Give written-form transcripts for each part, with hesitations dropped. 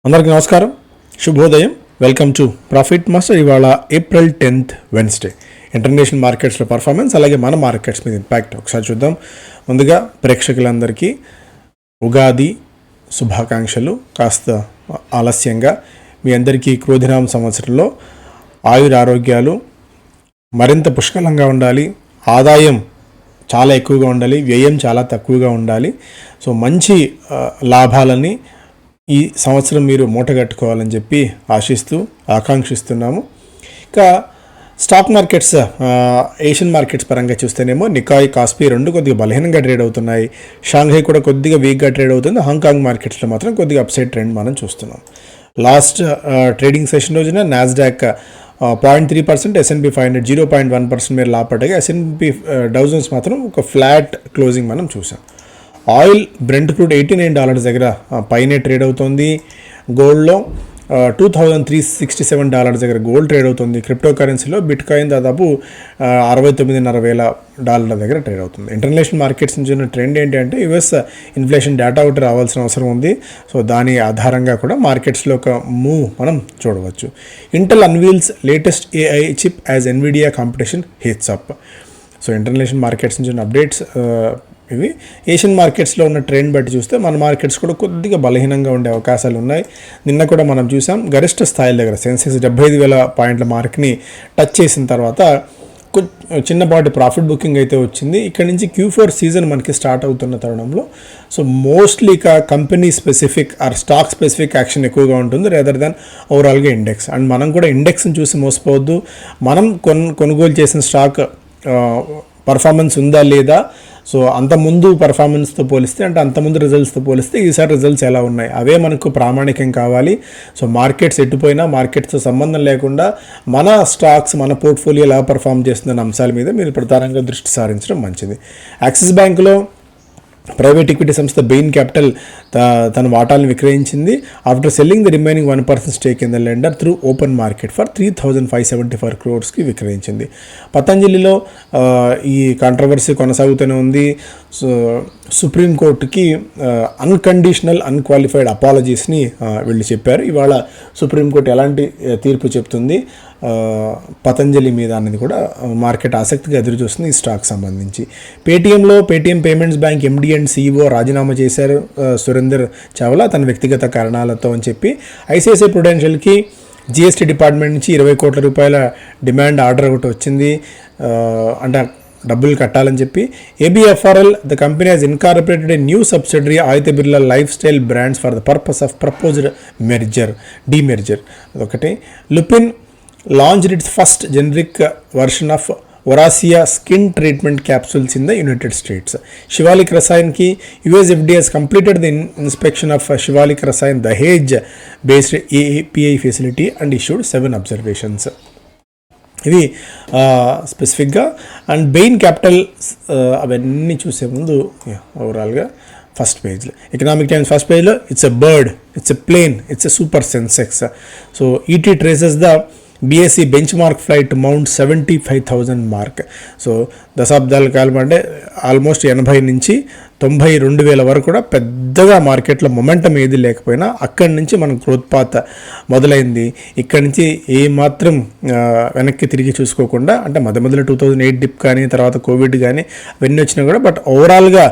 అందరికీ నమస్కారం, శుభోదయం. Welcome to profit master. ఇవాళ April 10th వెన్స్డే ఇంటర్నేషనల్ మార్కెట్స్లో పర్ఫార్మెన్స్, అలాగే మన మార్కెట్స్ మీద ఇంపాక్ట్ ఒకసారి చూద్దాం. ముందుగా ప్రేక్షకులందరికీ ఉగాది శుభాకాంక్షలు. కాస్త ఆలస్యంగా మీ అందరికీ క్రోధినామ సంవత్సరంలో ఆయురారోగ్యాలు మరింత పుష్కలంగా ఉండాలి, ఆదాయం చాలా ఎక్కువగా ఉండాలి, వ్యయం చాలా తక్కువగా ఉండాలి. సో మంచి లాభాలని ఈ సంవత్సరం మీరు మూటగట్టుకోవాలని చెప్పి ఆకాంక్షిస్తున్నాము. ఇంకా స్టాక్ మార్కెట్స్, ఏషియన్ మార్కెట్స్ పరంగా చూస్తేనేమో నికాయ్, కాస్పీ రెండు కొద్దిగా బలహీనంగా ట్రేడ్ అవుతున్నాయి. షాంఘై కూడా కొద్దిగా వీక్గా ట్రేడ్ అవుతుంది. హాంకాంగ్ మార్కెట్స్లో మాత్రం కొద్దిగా అప్సైడ్ ట్రెండ్ మనం చూస్తున్నాం. లాస్ట్ ట్రేడింగ్ సెషన్ రోజున నాస్డాక్ 0.3%, S&P 500 0.1% మీరు లాభపడ్డాయి. S&P డౌజన్స్ మాత్రం ఒక ఫ్లాట్ క్లోజింగ్ మనం చూసాం. ఆయిల్ బ్రెంట్ క్రూడ్ $89 దగ్గర పైనే ట్రేడ్ అవుతుంది. గోల్డ్లో $2,367 దగ్గర గోల్డ్ ట్రేడ్ అవుతుంది. క్రిప్టో కరెన్సీలో బిట్ కాయిన్ దాదాపు $69,500 దగ్గర ట్రేడ్ అవుతుంది. ఇంటర్నేషనల్ మార్కెట్స్ నుంచి ఉన్న ట్రెండ్ ఏంటంటే యుఎస్ ఇన్ఫ్లేషన్ డేటా ఒకటి రావాల్సిన అవసరం ఉంది. సో దాని ఆధారంగా కూడా మార్కెట్స్లో ఒక మూవ్ మనం చూడవచ్చు. Intel unveils latest AI chip as Nvidia competition heats up. So international markets నుంచి ఉన్న అప్డేట్స్ ఇవి. ఏషియన్ మార్కెట్స్లో ఉన్న ట్రెండ్ బట్టి చూస్తే మన మార్కెట్స్ కూడా కొద్దిగా బలహీనంగా ఉండే అవకాశాలు ఉన్నాయి. నిన్న కూడా మనం చూసాం గరిష్ట స్థాయిల దగ్గర సెన్సెక్స్ 75,000 పాయింట్ల మార్క్ని టచ్ చేసిన తర్వాత చిన్నపాటి ప్రాఫిట్ బుకింగ్ అయితే వచ్చింది. ఇక్కడ నుంచి Q4 సీజన్ మనకి స్టార్ట్ అవుతున్న తరుణంలో సో మోస్ట్లీ ఇక company specific are stock specific action ఎక్కువగా ఉంటుంది రేదర్ దాన్ ఓవరాల్గా ఇండెక్స్. అండ్ మనం కూడా ఇండెక్స్ని చూసి మోసపోవద్దు. మనం కొనుగోలు చేసిన స్టాక్ పర్ఫార్మెన్స్ ఉందా లేదా, సో అంతకుముందు పర్ఫార్మెన్స్తో పోలిస్తే అంటే అంతకుముందు రిజల్ట్స్తో పోలిస్తే ఈసారి రిజల్ట్స్ ఎలా ఉన్నాయి అవే మనకు ప్రామాణికం కావాలి. సో మార్కెట్స్ ఎట్టుపోయినా మార్కెట్స్తో సంబంధం లేకుండా మన స్టాక్స్ మన పోర్ట్ఫోలియో ఎలా పర్ఫామ్ చేస్తుందన్న అంశాల మీద మీరు ప్రధానంగా దృష్టి సారించడం మంచిది. యాక్సిస్ బ్యాంకులో ప్రైవేట్ ఈక్విటీ సంస్థ బెయిన్ క్యాపిటల్ తన వాటాలను విక్రయించింది. After selling the remaining 1% stake in the lender through open market for 3,574 crores విక్రయించింది. పతంజలిలో ఈ కాంట్రవర్సీ కొనసాగుతూనే ఉంది. సో సుప్రీంకోర్టుకి అన్కండిషనల్ అన్క్వాలిఫైడ్ అపాలజీస్ని వీళ్ళు చెప్పారు. ఇవాళ సుప్రీంకోర్టు ఎలాంటి తీర్పు చెప్తుంది పతంజలి మీద అన్నది కూడా మార్కెట్ ఆసక్తిగా ఎదురు చూస్తుంది ఈ స్టాక్ సంబంధించి. Paytm payments bank MD and CEO రాజీనామా చేశారు సురేందర్ చావ్లా తన వ్యక్తిగత కారణాలతో అని చెప్పి. ఐసిఐసిఐ ప్రుడెన్షియల్కి GST డిపార్ట్మెంట్ నుంచి 20 కోట్ల రూపాయల డిమాండ్ ఆర్డర్ ఒకటి వచ్చింది, అంటే డబ్బులు కట్టాలని చెప్పి. ABFRL the company has incorporated a new subsidiary Aditya Birla life style brands for the purpose of proposed demerger అదొకటి. Lupin launched its first generic version of Oracea skin treatment capsules in the United States. Shivalik Rasayan ki US FDA has completed the inspection of Shivalik Rasayan Dahej based API facility and issued 7 observations. ఇవి స్పెసిఫిక్గా. And Bain capital అవన్నీ చూసే ముందు ఓవరాల్గా first పేజ్లో Economic Times first పేజ్లో it's a bird, it's a plane, it's a super Sensex. So ET traces the BSE benchmark flight mount 75,000 mark. So దశాబ్దాల కాలం అంటే ఆల్మోస్ట్ 80 నుంచి 92,000 వరకు కూడా పెద్దగా మార్కెట్లో మొమెంటం ఏది లేకపోయినా అక్కడి నుంచి మనం గ్రోత్ పాత్ మొదలైంది. ఇక్కడి నుంచి ఏమాత్రం వెనక్కి తిరిగి చూసుకోకుండా, అంటే మొదలు 2008 డిప్ కానీ తర్వాత కోవిడ్ కానీ అవన్నీ వచ్చినా కూడా బట్ ఓవరాల్గా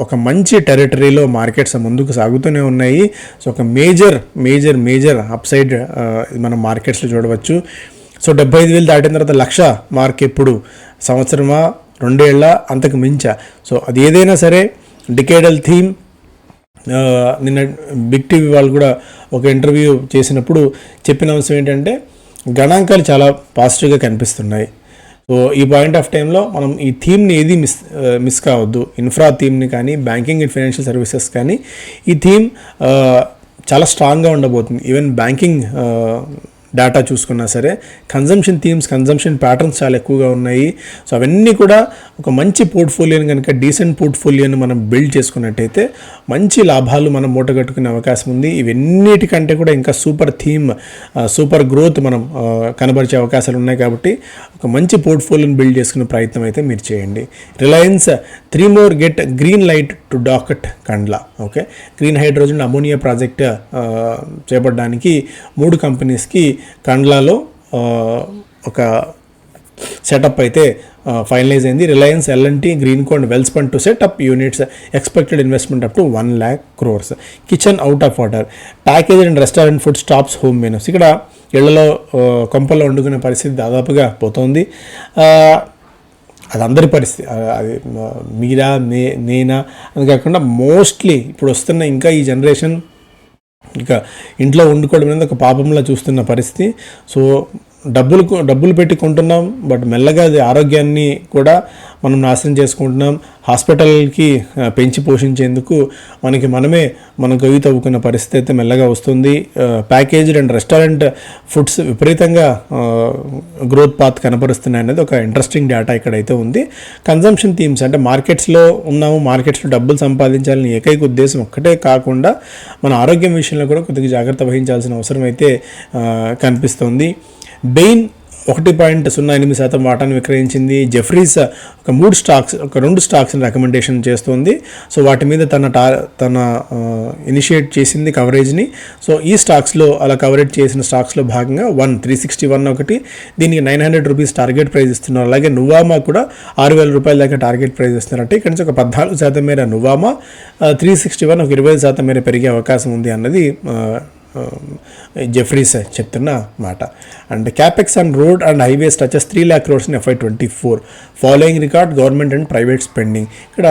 ఒక మంచి టెరిటరీలో మార్కెట్స్ ముందుకు సాగుతూనే ఉన్నాయి. సో ఒక మేజర్ అప్సైడ్ మనం మార్కెట్స్లో చూడవచ్చు. సో 75,000 దాటిన తర్వాత 1,00,000 మార్క్ ఎప్పుడు, సంవత్సరమా 2 ఏళ్ళ అంతకు మించా. సో అది ఏదైనా సరే డికేడల్ థీమ్. నిన్న బిగ్ టీవీ వాళ్ళు కూడా ఒక ఇంటర్వ్యూ చేసినప్పుడు చెప్పిన అంశం ఏంటంటే గణాంకాలు చాలా పాజిటివ్గా కనిపిస్తున్నాయి. సో ఈ పాయింట్ ఆఫ్ టైంలో మనం ఈ థీమ్ని ఏది మిస్ కావద్దు. ఇన్ఫ్రా థీమ్ని కానీ, బ్యాంకింగ్ అండ్ ఫైనాన్షియల్ సర్వీసెస్ కానీ ఈ థీమ్ చాలా స్ట్రాంగ్గా ఉండబోతుంది. ఈవెన్ బ్యాంకింగ్ డేటా చూసుకున్నా సరే కన్జంప్షన్ థీమ్స్, కన్జంప్షన్ ప్యాటర్న్స్ చాలా ఎక్కువగా ఉన్నాయి. సో అవన్నీ కూడా ఒక మంచి పోర్ట్ఫోలియోని కనుక డీసెంట్ పోర్ట్ఫోలియోని మనం బిల్డ్ చేసుకున్నట్టయితే మంచి లాభాలు మనం మూటగట్టుకునే అవకాశం ఉంది. ఇవన్నిటికంటే కూడా ఇంకా సూపర్ థీమ్, సూపర్ గ్రోత్ మనం కనబరిచే అవకాశాలు ఉన్నాయి. కాబట్టి ఒక మంచి పోర్ట్ఫోలియోని బిల్డ్ చేసుకునే ప్రయత్నం అయితే మీరు చేయండి. Reliance 3 more get green light to డాకట్ Kandla. Okay, green hydrogen ammonia project చేపట్టడానికి 3 కంపెనీస్కి కండ్లాలో ఒక సెటప్ అయితే ఫైనలైజ్ అయింది. Reliance L and T Greenko and Welspun to set up units, expected investment up to 1 lakh crores. Kitchen out of order, package and restaurant food stops home menus. ఇక్కడ ఇళ్లలో కొంపల్లో వండుకునే పరిస్థితి దాదాపుగా పోతుంది. అది అందరి పరిస్థితి, అది మీరా నేనా అని కాకుండా మోస్ట్లీ ఇప్పుడు వస్తున్న ఇంకా ఈ జనరేషన్ ఇక ఇంట్లో వండుకోవడం అనేది ఒక పాపంలా చూస్తున్న పరిస్థితి. సో డబ్బులు పెట్టి కొంటున్నాం, బట్ మెల్లగా అది ఆరోగ్యాన్ని కూడా మనం నాశనం చేసుకుంటున్నాం. హాస్పిటల్కి పెంచి పోషించేందుకు మనం గవి తవ్వుకున్న పరిస్థితి అయితే మెల్లగా వస్తుంది. ప్యాకేజ్డ్ అండ్ రెస్టారెంట్ ఫుడ్స్ విపరీతంగా గ్రోత్ పాత్ కనపరుస్తున్నాయి అనేది ఒక ఇంట్రెస్టింగ్ డేటా ఇక్కడైతే ఉంది. కన్జంప్షన్ థీమ్స్ అంటే మార్కెట్స్లో ఉన్నాము, మార్కెట్స్లో డబ్బులు సంపాదించాలని ఏకైక ఉద్దేశం ఒక్కటే కాకుండా మన ఆరోగ్యం విషయంలో కూడా కొద్దిగా జాగ్రత్త వహించాల్సిన అవసరం అయితే కనిపిస్తుంది. బెయిన్ 1.08% వాటాను విక్రయించింది. జెఫ్రీస్ ఒక 2 స్టాక్స్ని రికమెండేషన్ చేస్తుంది. సో వాటి మీద తన ఇనిషియేట్ చేసింది కవరేజ్ని. సో ఈ స్టాక్స్లో అలా కవరేజ్ చేసిన స్టాక్స్లో భాగంగా 361 ఒకటి, దీనికి 900 రూపీస్ టార్గెట్ ప్రైస్ ఇస్తున్నారు. అలాగే నువామా కూడా 6,000 రూపాయల దాకా టార్గెట్ ప్రైస్ ఇస్తున్నారంటే ఇక్కడ నుంచి ఒక 14% మేర నువామా, 361 ఒక 20% మేర పెరిగే అవకాశం ఉంది అన్నది జెఫ్రీస్ చెప్తున్న మాట. And capex and road and highways touches 3 lakh crores in FY24 following record government and private spending. ఇక్కడ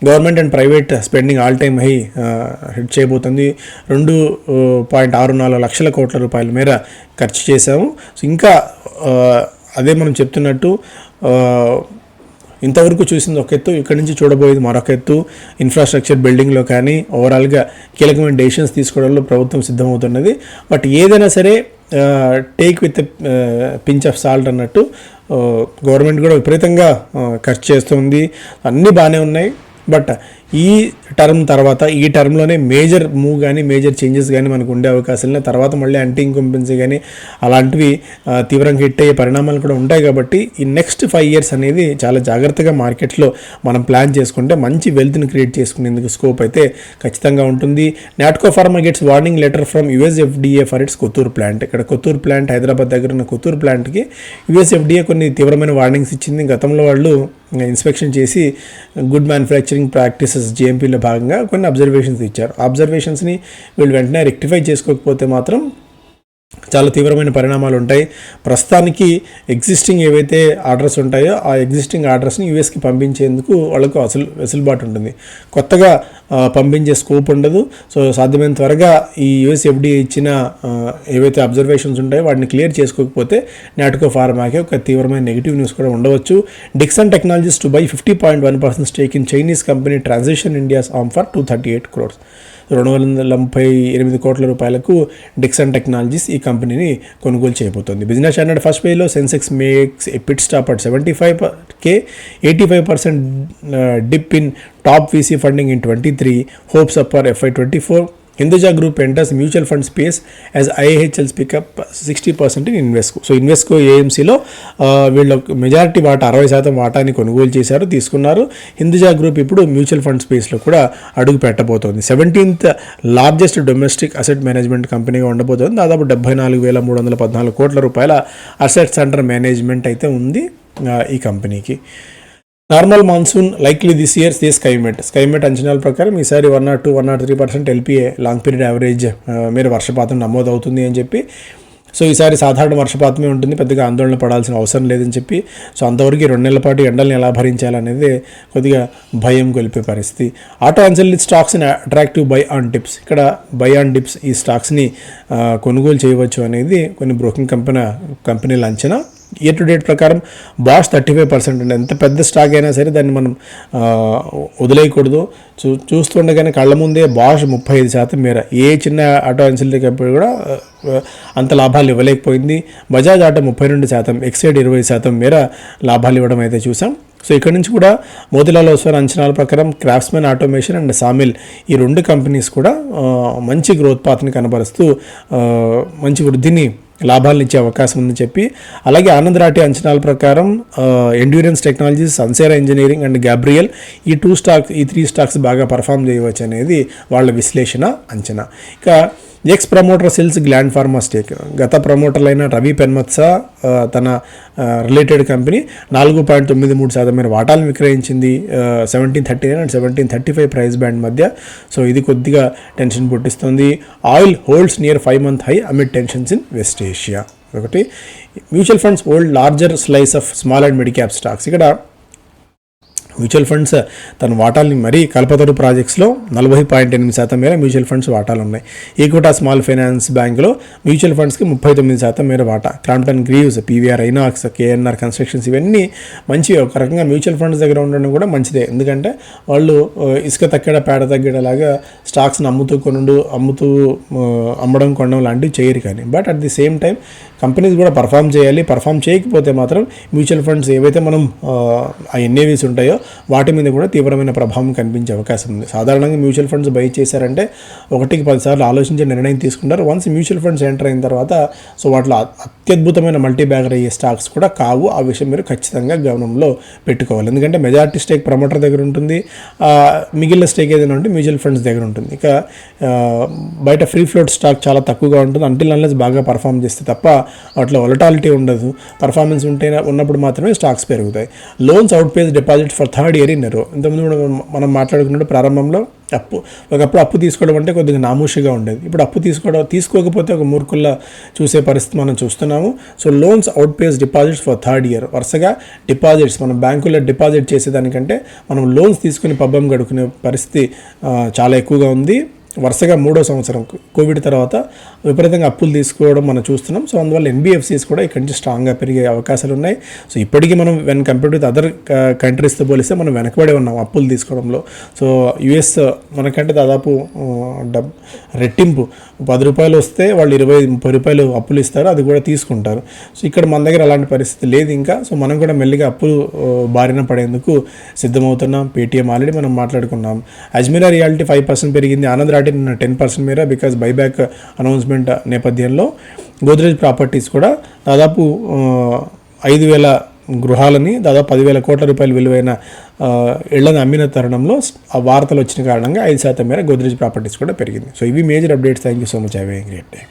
government and private spending all time high hit చేయబోతుంది. 2.64 లక్షల కోట్ల రూపాయల మేర ఖర్చు చేశాము. సో ఇంకా అదే మనం చెప్తున్నట్టు ఇంతవరకు చూసింది ఒక ఎత్తు, ఇక్కడి నుంచి చూడబోయేది మరొక ఎత్తు. ఇన్ఫ్రాస్ట్రక్చర్ బిల్డింగ్లో కానీ ఓవరాల్గా కీలకమైన డెసిషన్స్ తీసుకోవడంలో ప్రభుత్వం సిద్ధమవుతున్నది. బట్ ఏదైనా సరే take with pinch of salt అన్నట్టు గవర్నమెంట్ కూడా విపరీతంగా ఖర్చు చేస్తుంది. అన్నీ బాగానే ఉన్నాయి, బట్ ఈ టర్మ్లోనే మేజర్ మూవ్ కానీ మేజర్ చేంజెస్ కానీ మనకు ఉండే అవకాశాలు, తర్వాత మళ్ళీ యాంటీ ఇన్కంపెన్సీ కానీ అలాంటివి తీవ్రంగా హిట్ అయ్యే పరిణామాలు కూడా ఉంటాయి. కాబట్టి ఈ నెక్స్ట్ 5 years అనేది చాలా జాగ్రత్తగా మార్కెట్లో మనం ప్లాన్ చేసుకుంటే మంచి వెల్త్ని క్రియేట్ చేసుకునేందుకు స్కోప్ అయితే ఖచ్చితంగా ఉంటుంది. Natco Pharma gets warning letter from US FDA for its Kothur plant. ఇక్కడ కొత్తూరు ప్లాంట్ హైదరాబాద్ దగ్గర ఉన్న కొత్తూరు ప్లాంట్కి యుఎస్ FDA కొన్ని తీవ్రమైన వార్నింగ్స్ ఇచ్చింది. గతంలో వాళ్ళు ఇన్స్పెక్షన్ చేసి గుడ్ మ్యానుఫ్యాక్చరింగ్ ప్రాక్టీసెస్ GMPలో భాగంగా కొన్ని అబ్జర్వేషన్స్ ఇచ్చారు. అబ్జర్వేషన్స్ని వీళ్ళు వెంటనే రెక్టిఫై చేసుకోకపోతే మాత్రం చాలా తీవ్రమైన పరిణామాలు ఉంటాయి. ప్రస్తుతానికి ఎగ్జిస్టింగ్ ఏవైతే ఆర్డర్స్ ఉంటాయో ఆ ఎగ్జిస్టింగ్ ఆర్డర్స్ని యూఎస్కి పంపించేందుకు వాళ్ళకు వెసులుబాటు ఉంటుంది, కొత్తగా పంపించే స్కోప్ ఉండదు. సో సాధ్యమైన త్వరగా ఈ యుఎస్ FDA ఇచ్చిన ఏవైతే అబ్జర్వేషన్స్ ఉంటాయో వాటిని క్లియర్ చేసుకోకపోతే నాట్కో ఫార్మాకి ఒక తీవ్రమైన నెగిటివ్ న్యూస్ కూడా ఉండవచ్చు. Dixon technologies to buy 50.1% stake in Chinese company transition India's arm for 238 crores. 238 కోట్ల రూపాయలకు డిక్సన్ టెక్నాలజీస్ ఈ కంపెనీని కొనుగోలు చేయబోతోంది. బిజినెస్ స్టాండర్డ్ ఫస్ట్ పేజ్లో Sensex makes a pit stop at 75K, 85% dip in top VC funding in 23, hopes up for FY24. Hinduja group enters mutual fund space as IIHL's pickup 60% in Invesco. So Invesco AMCలో వీళ్ళు majority వాటా 60% వాటాని కొనుగోలు తీసుకున్నారు. Hinduja group ఇప్పుడు mutual fund స్పేస్లో కూడా అడుగు పెట్టబోతోంది. 17th largest domestic asset management కంపెనీగా ఉండబోతోంది. దాదాపు 74,314 కోట్ల రూపాయల అసెట్స్ అండర్ మేనేజ్మెంట్ అయితే ఉంది ఈ కంపెనీకి. Normal monsoon likely this year Skymet అంచనాల ప్రకారం ఈసారి 102-103% LPA లాంగ్ పీరియడ్ యావరేజ్ మీరు వర్షపాతం నమోదవుతుంది అని చెప్పి. సో ఈసారి సాధారణ వర్షపాతమే ఉంటుంది, పెద్దగా ఆందోళన పడాల్సిన అవసరం లేదని చెప్పి. సో అంతవరకు 2 నెలల పాటు ఎండల్ని ఎలా భరించాలనేది కొద్దిగా భయం కొలిపే పరిస్థితి. ఆటో అన్సెల్డ్ స్టాక్స్ని అట్రాక్టివ్ బై ఆన్ డిప్స్. ఇక్కడ బై ఆన్ డిప్స్ ఈ స్టాక్స్ని కొనుగోలు చేయవచ్చు అనేది కొన్ని బ్రోకింగ్ కంపెనీల అంచనా. ఇయర్ టు డేట్ ప్రకారం బాష్ 35% అండి. ఎంత పెద్ద స్టాక్ అయినా సరే దాన్ని మనం వదిలేయకూడదు. చూస్తుండగానే కళ్ళ ముందే బాష్ 35% మేర ఏ చిన్న ఆటో ఎన్సిలరీ కంపెనీ కూడా అంత లాభాలు ఇవ్వలేకపోయింది. బజాజ్ ఆటో 32%, ఎక్సైడ్ 20% మేర లాభాలు ఇవ్వడం అయితే చూసాం. సో ఇక్కడ నుంచి కూడా మోతిలాల్ ఓస్వాల్ అంచనాల ప్రకారం క్రాఫ్ట్స్మెన్ ఆటోమేషన్ అండ్ సామిల్ ఈ రెండు కంపెనీస్ కూడా మంచి గ్రోత్ పాత్ని కనబరుస్తూ మంచి వృద్ధిని లాభాలను ఇచ్చే అవకాశం ఉందని చెప్పి, అలాగే ఆనంద్ రాఠీ అంచనాల ప్రకారం endurance technologies, Sansera engineering and Gabriel ఈ 3 స్టాక్స్ బాగా పర్ఫామ్ చేయవచ్చు అనేది వాళ్ళ విశ్లేషణ అంచనా. ఇక X promoter cells gland pharma stake. గత ప్రమోటర్లైన రవి పెన్మత్స తన రిలేటెడ్ కంపెనీ 4.93% మేర వాటాలను విక్రయించింది 1739 అండ్ 1735 ప్రైస్ బ్యాండ్ మధ్య. సో ఇది కొద్దిగా టెన్షన్ పుట్టిస్తుంది. Oil holds near 5-month high amid tensions in West Asia. ఒకటి mutual funds hold larger slice of small and mid cap stocks. ఇక్కడ మ్యూచువల్ ఫండ్స్ తన వాటాల్ని మరీ కల్పతరు ప్రాజెక్ట్స్లో 40.8% మేర మ్యూచువల్ ఫండ్స్ వాటాలు ఉన్నాయి. ఈక్విటా స్మాల్ ఫైనాన్స్ బ్యాంక్లో మ్యూచువల్ ఫండ్స్కి 39% మేర వాటా. Crompton Greaves, PVR INOX, KNR constructions ఇవన్నీ మంచి ఒక రకంగా మ్యూచువల్ ఫండ్స్ దగ్గర ఉండడం కూడా మంచిదే. ఎందుకంటే వాళ్ళు ఇసుక తగ్గడ పేడ తగ్గడలాగా స్టాక్స్ని అమ్మడం కొనడం లాంటివి చేయరు. కానీ but at the same time companies కూడా పర్ఫామ్ చేయాలి. పర్ఫామ్ చేయకపోతే మాత్రం మ్యూచువల్ ఫండ్స్ ఏవైతే మనం ఆ ఎన్ఏవీస్ ఉంటాయో వాటి మీద కూడా తీవ్రమైన ప్రభావం కనిపించే అవకాశం ఉంది. సాధారణంగా మ్యూచువల్ ఫండ్స్ బై చేశారంటే 1-10 సార్లు ఆలోచించే నిర్ణయం తీసుకుంటారు. వన్స్ మ్యూచువల్ ఫండ్స్ ఎంటర్ అయిన తర్వాత సో వాటిలో అత్యద్భుతమైన మల్టీ బ్యాగర్ అయ్యే స్టాక్స్ కూడా కావు. ఆ విషయం మీరు ఖచ్చితంగా గమనంలో పెట్టుకోవాలి. ఎందుకంటే మెజారిటీ స్టేక్ ప్రమోటర్ దగ్గర ఉంటుంది, మిగిలిన స్టేక్ ఏదైనా ఉంటే మ్యూచువల్ ఫండ్స్ దగ్గర ఉంటుంది. ఇక బయట ఫ్రీ ఫ్లోట్ స్టాక్ చాలా తక్కువగా ఉంటుంది. అంటిల్ అన్లెస్ బాగా పర్ఫామ్ చేస్తే తప్ప వాటిలో వొలటాలిటీ ఉండదు. పర్ఫార్మెన్స్ ఉన్నప్పుడు మాత్రమే స్టాక్స్ పెరుగుతాయి. Loans outpace deposit for 3rd year in a row. ఇంతకుముందు మనం మాట్లాడుకున్నట్టు ప్రారంభంలో ఒకప్పుడు అప్పు తీసుకోవడం అంటే కొద్దిగా నామూషిగా ఉండేది. ఇప్పుడు అప్పు తీసుకోకపోతే ఒక మూర్ఖుల్లా చూసే పరిస్థితి మనం చూస్తున్నాము. So loans outpace deposits for 3rd year. వరుసగా డిపాజిట్స్ మనం బ్యాంకుల్లో డిపాజిట్ చేసేదానికంటే మనం లోన్స్ తీసుకుని పబ్బం గడుకునే పరిస్థితి చాలా ఎక్కువగా ఉంది. వరుసగా 3వ సంవత్సరం కోవిడ్ తర్వాత విపరీతంగా అప్పులు తీసుకోవడం మనం చూస్తున్నాం. సో అందువల్ల ఎన్బిఎఫ్సిస్ కూడా ఇక్కడి నుంచి స్ట్రాంగ్గా పెరిగే అవకాశాలు ఉన్నాయి. సో ఇప్పటికీ మనం వెన్ కంపేర్ విత్ అదర్ కంట్రీస్తో పోలిస్తే మనం వెనకబడే ఉన్నాం అప్పులు తీసుకోవడంలో. సో యుఎస్ మనకంటే దాదాపు రెట్టింపు. ₹10 వస్తే వాళ్ళు ₹20-30 అప్పులు ఇస్తారు, అది కూడా తీసుకుంటారు. సో ఇక్కడ మన దగ్గర అలాంటి పరిస్థితి లేదు ఇంకా. సో మనం కూడా మెల్లిగా అప్పులు బారిన పడేందుకు సిద్ధమవుతున్నాం. పేటీఎం ఆల్రెడీ మనం మాట్లాడుకున్నాం. అజ్మీరా రియాలిటీ 5% పెరిగింది. ఆనంద్ రాఠీ 10% మేర బికాజ్ బైబ్యాక్ అనౌన్స్మెంట్ నేపథ్యంలో. గోద్రేజ్ ప్రాపర్టీస్ కూడా దాదాపు 5,000 గృహాలని దాదాపు 10,000 కోట్ల రూపాయలు విలువైన ఇళ్లను అమ్మిన తరుణంలో ఆ వార్తలు వచ్చిన కారణంగా 5% మేర గోద్రేజ్ ప్రాపర్టీస్ కూడా పెరిగింది. సో ఇవి major updates. Thank you so much. Have a great day.